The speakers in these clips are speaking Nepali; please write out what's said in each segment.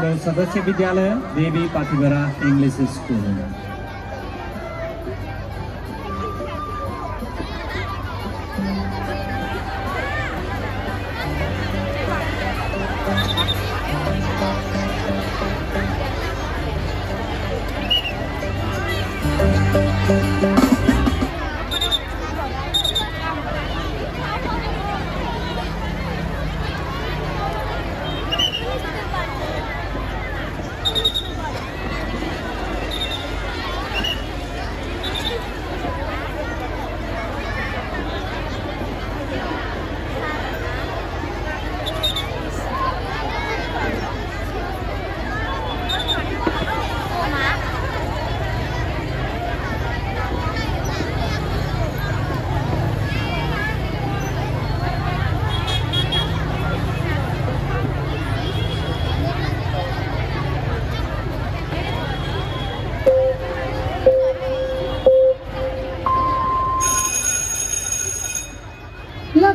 हाम्रो सदस्य विद्यालय देवी पाथिभरा इङ्ग्लिस स्कुल।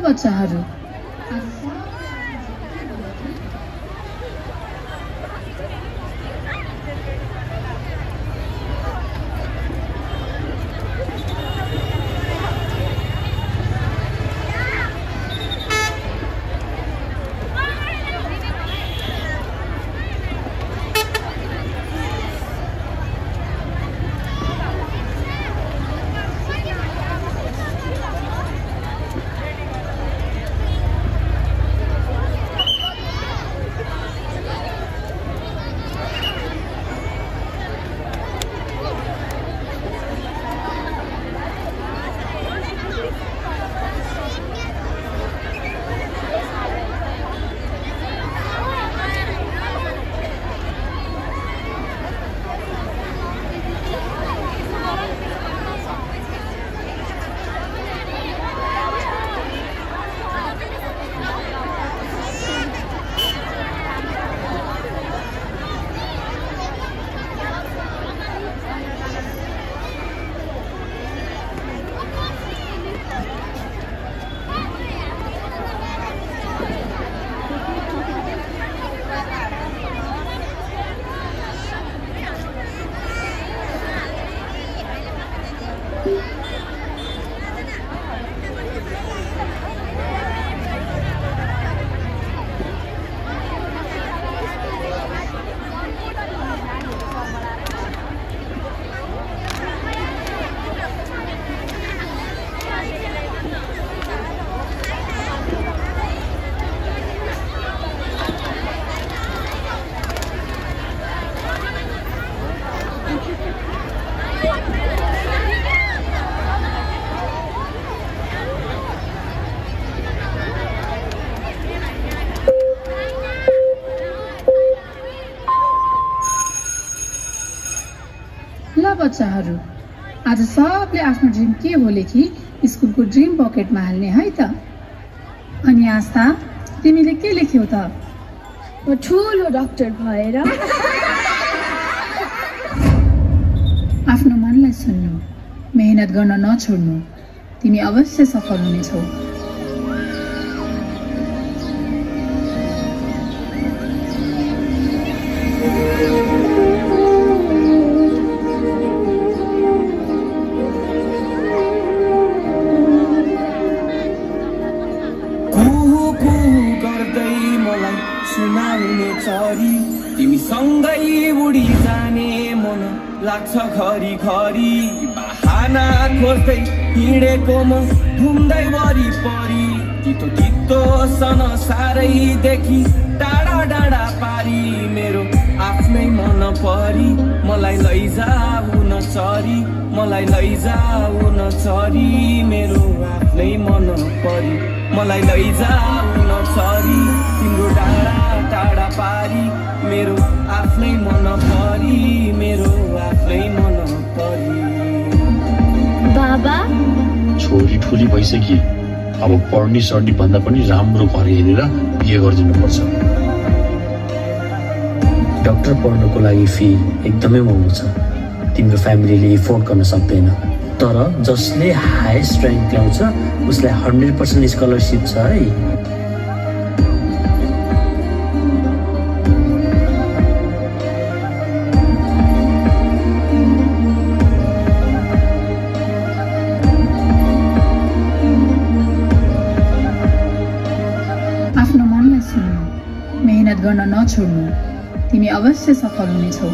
बच्चाहरू बच्चाहरू आज सबले आफ्नो ड्रिम के हो लेखी स्कुलको ड्रिम पकेटमा हाल्ने है त। अनि आस्था तिमीले के लेख्यौ त? म ठुलो डाक्टर भएर आफ्नो मनलाई सुन्नु, मेहनत गर्न नछोड्नु, तिमी अवश्य सफल हुनेछौ। तिमी सँगै उडी जाने मन लाग्छ घरि घरि, बहाना खोज्दै हिँडेको म घुम्दै वरिपरि, तितो तितो सन सारै देखि टाढा डाँडा पारी, मेरो आफ्नै मन परी मलाई लैजाऊ न चरी, मलाई लैजाऊ न चरी, मेरो आफ्नै मन परी मलाई लैजाऊ न चरी, तिम्रो डाँडा टाढा पारी, मेरो आफ्नै मन परी, मेरो आफ्नै मन परी। बाबा छोरी ठुली भइसकी, अब पढ्ने सढ्ने भन्दा पनि राम्रो घर हेरेर बिहे गरिदिनु पर्छ। डाक्टर पढ्नुको लागि फी एकदमै महँगो छ, तिम्रो फ्यामिलीले एफोर्ड गर्न सक्दैन। तर जसले हाइएस्ट र्याङ्क ल्याउँछ उसलाई 100% स्कलरसिप छ है। गर्न नछोड्नु। तिमी अवश्य सफल हुनेछौ।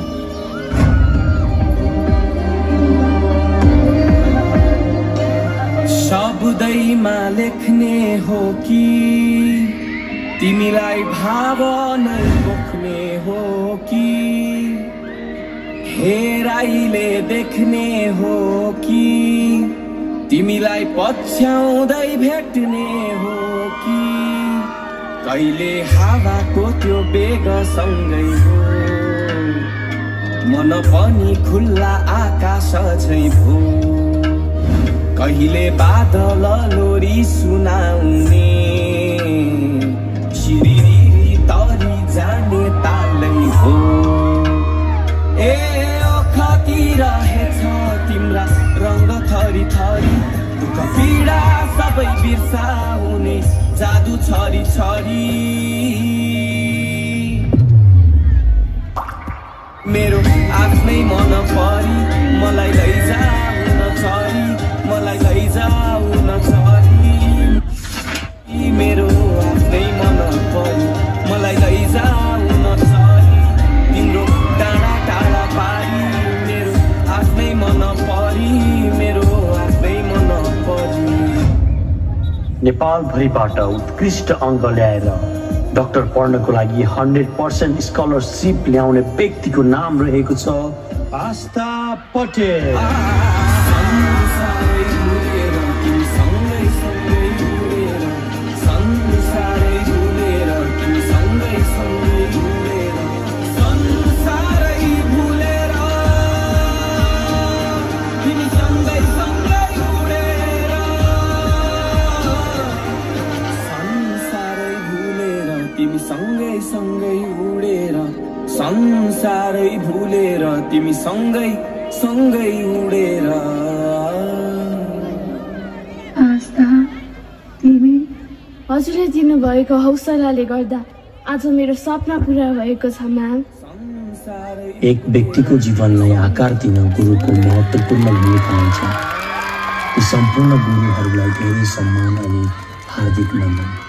शब्दैमा लेख्ने हो कि तिमीलाई भावना बोक्ने हो कि हेराइले देख्ने हो कि तिमीलाई पछ्याउँदै भेट्ने हो कि कहिले हावाको त्यो बेगसँगै हो मन पनि खुल्ला आकाश झैं भो कहिले बादल लोरी सुनाउने शिरिरी तरी जाने तालै हो ए कति रहेछ तिम्रा रंग थरी थरी दुःख पीडा सबै बिर्साउने जादु छरी छरी मेरो आफ्नै मन परी मलाई लैजाउन छरी मलाई लैजाउन छरी मेरो आफ्नै मन परी मलाई लैजाउन छरी तिम्रो टाढा टाढा पारी मेरो आफ्नै मन परी मेरो आफ्नै मन परी। नेपालभरिबाट उत्कृष्ट अङ्क ल्याएर डाक्टर पढ्नको लागि 100% स्कलरसिप ल्याउने व्यक्तिको नाम रहेको छ आस्था पटेल। सँगै सँगै उडेर संसारै भुलेर तिमी सँगै सँगै उडेर। आस्था तिमी हजुरले दिनुभएको हौसलाले गर्दा आज मेरो सपना पूरा भएको छ म्याम। एक व्यक्तिको जीवनलाई आकार दिन गुरुको महत्त्वपूर्ण भूमिका हुन्छ। यी सम्पूर्ण गुरुहरूलाई धेरै सम्मान अनि हार्दिक नमन।